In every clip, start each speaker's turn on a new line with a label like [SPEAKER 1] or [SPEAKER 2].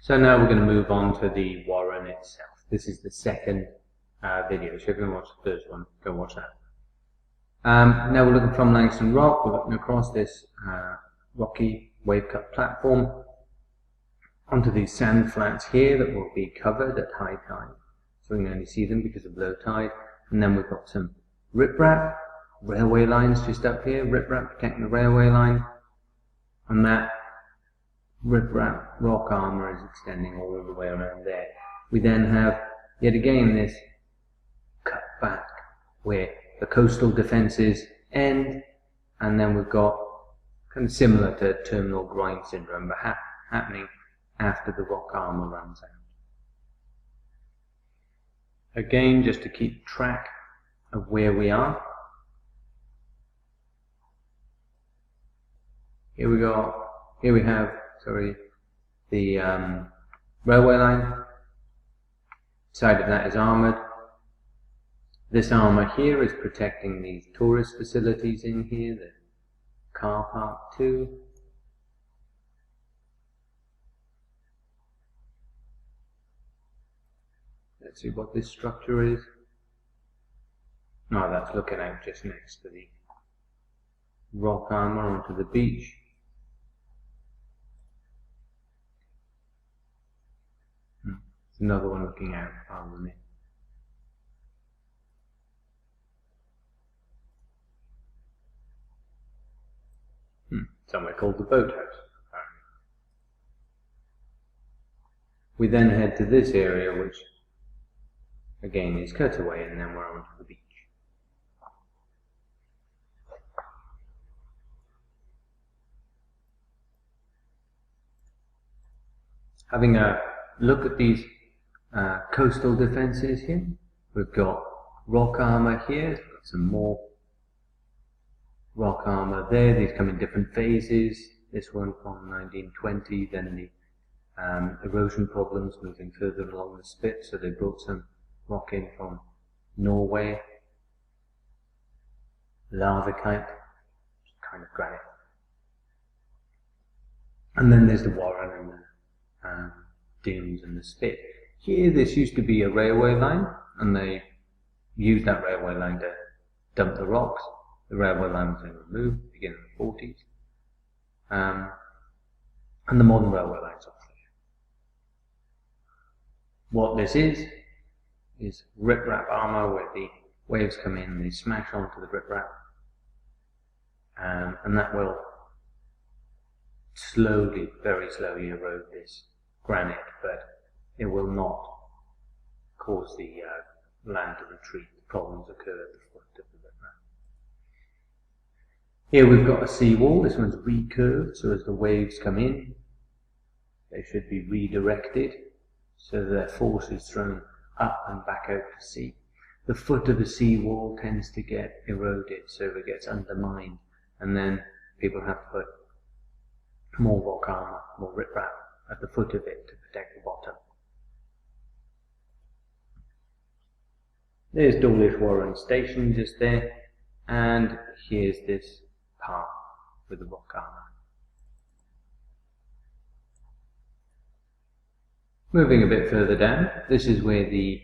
[SPEAKER 1] So now we're going to move on to the Warren itself. This is the second video, so if you haven't watched the first one, go watch that. Now we're looking from Langston Rock. We're looking across this rocky wave-cut platform onto these sand flats here that will be covered at high tide. So we can only see them because of low tide. And then we've got some riprap, railway lines just up here, riprap protecting the railway line. And that riprap rock armour is extending all the way around there. We then have, yet again, this cut back where the coastal defences end, and then we've got kind of similar to terminal groin syndrome, but happening after the rock armour runs out. Again, just to keep track of where we are. Here we go. Here we have, the railway line. Side of that is armoured. This armour here is protecting these tourist facilities in here, the car park too. Let's see what this structure is. No, that's looking out just next to the rock armour onto the beach. Another one looking out farther than it. Somewhere called the boathouse. We then head to this area, which again is cut away, and then we're onto the beach. Having a look at these coastal defences here, we've got rock armour here, we've got some more rock armour there. These come in different phases. This one from 1920, then the erosion problems moving further along the spit, so they brought some rock in from Norway, larvikite, kind of granite. And then there's the Warren and the dunes and the spit. Here this used to be a railway line, and they used that railway line to dump the rocks. The railway line was then removed, beginning in the 40s. And the modern railway line's off there. What this is riprap armour, where the waves come in and they smash onto the riprap. And that will slowly, very slowly erode this granite, but it will not cause the land to retreat. The problems occur at the foot of the riprap. Here we've got a seawall. This one's recurved, so as the waves come in, they should be redirected, so their force is thrown up and back out to sea. The foot of the seawall tends to get eroded, so it gets undermined, and then people have to put more rock armour, more riprap at the foot of it to protect the bottom. There's Dawlish Warren station just there, and here's this path with the rock armour. Moving a bit further down, this is where the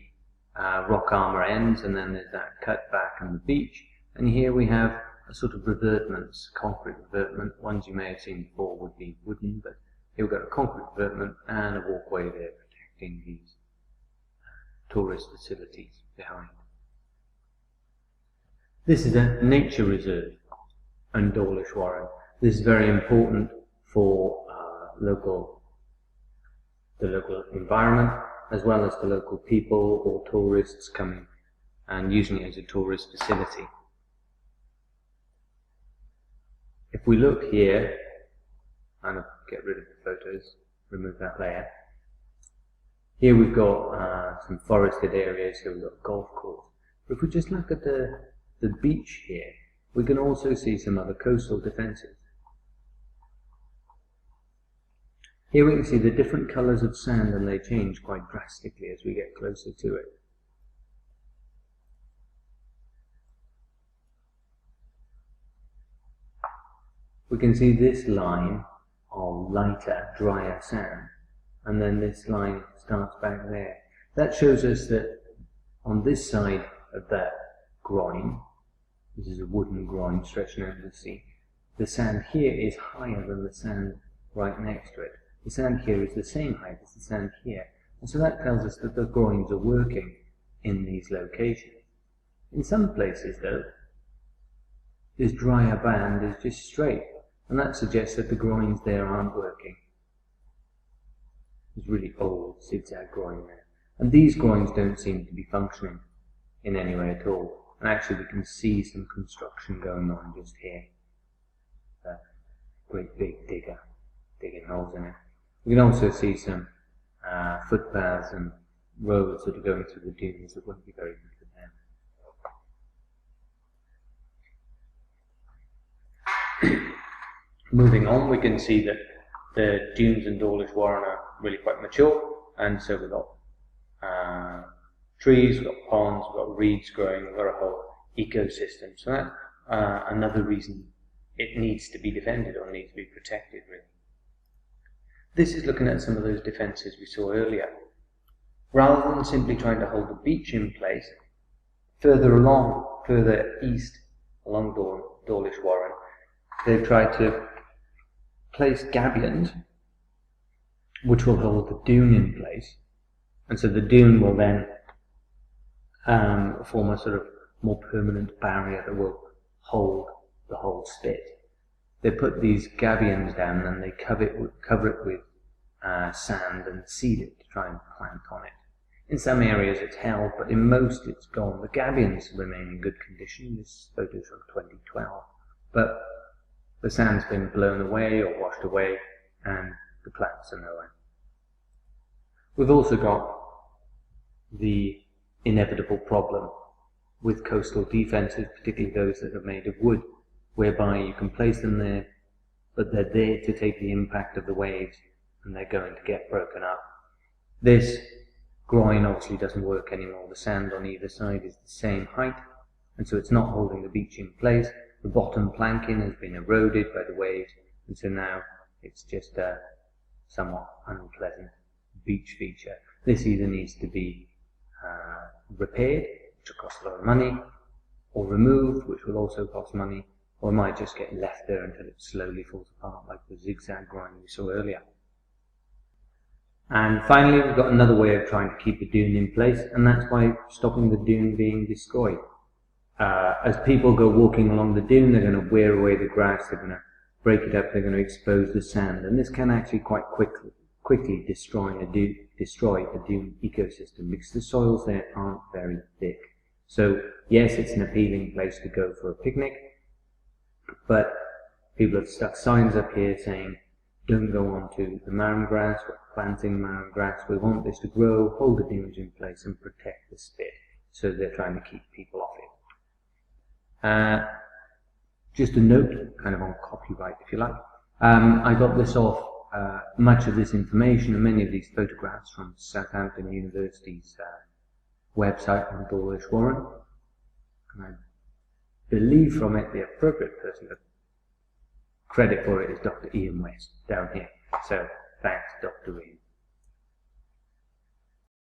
[SPEAKER 1] rock armour ends, and then there's that cut back on the beach, and here we have a sort of revetments, concrete revetment. Ones you may have seen before would be wooden, but here we've got a concrete revetment and a walkway there protecting these tourist facilities behind. This is a nature reserve in Dawlish Warren. This is very important for the local environment, as well as the local people or tourists coming and using it as a tourist facility. If we look here, and I'll get rid of the photos, remove that layer. Here we've got some forested areas, here we've got golf course. But if we just look at the beach here, we can also see some other coastal defences. Here we can see the different colours of sand, and they change quite drastically as we get closer to it. We can see this line of lighter, drier sand and then this line starts back there. That shows us that on this side of that groin, this is a wooden groin stretching out to the sea, the sand here is higher than the sand right next to it. The sand here is the same height as the sand here. And so that tells us that the groins are working in these locations. In some places, though, this drier band is just straight, and that suggests that the groins there aren't working. There's really old zigzag groin there. And these groins don't seem to be functioning in any way at all. And actually we can see some construction going on just here. A great big digger digging holes in it. We can also see some footpaths and roads that are going through the dunes that won't be very good for them. Moving on, we can see that the dunes in Dawlish Warren are really quite mature, and so we've got trees, we've got ponds, we've got reeds growing, we've got a whole ecosystem. So that's another reason it needs to be defended or needs to be protected, really. This is looking at some of those defences we saw earlier. Rather than simply trying to hold the beach in place, further east along Dawlish Warren, they've tried to place gabions which will hold the dune in place, and so the dune will then form a sort of more permanent barrier that will hold the whole spit. They put these gabions down and they cover it with sand and seed it to try and plant on it. In some areas it's held, but in most it's gone. The gabions remain in good condition. This photo is from 2012, but the sand's been blown away or washed away, and the plants are nowhere. We've also got the inevitable problem with coastal defences, particularly those that are made of wood, whereby you can place them there, but they're there to take the impact of the waves, and they're going to get broken up. This groin obviously doesn't work anymore. The sand on either side is the same height, and so it's not holding the beach in place. The bottom planking has been eroded by the waves, and so now it's just a somewhat unpleasant beach feature. This either needs to be repaired, which will cost a lot of money, or removed, which will also cost money, or it might just get left there until it slowly falls apart, like the zigzag groin we saw earlier. And finally, we've got another way of trying to keep the dune in place, and that's by stopping the dune being destroyed. As people go walking along the dune, they're going to wear away the grass, they're going to break it up, they're going to expose the sand, and this can actually quite quickly destroy a dune ecosystem, because the soils there aren't very thick. So yes, it's an appealing place to go for a picnic, but people have stuck signs up here saying, don't go on to the marram grass, we're planting marram grass, we want this to grow, hold the dunes in place and protect the spit. So they're trying to keep people off it. Just a note, kind of on copyright if you like, I got this off much of this information and many of these photographs from Southampton University's website on Dawlish Warren. And I believe from it the appropriate person to credit for it is Dr. Ian West down here. So thanks, Dr. Ian.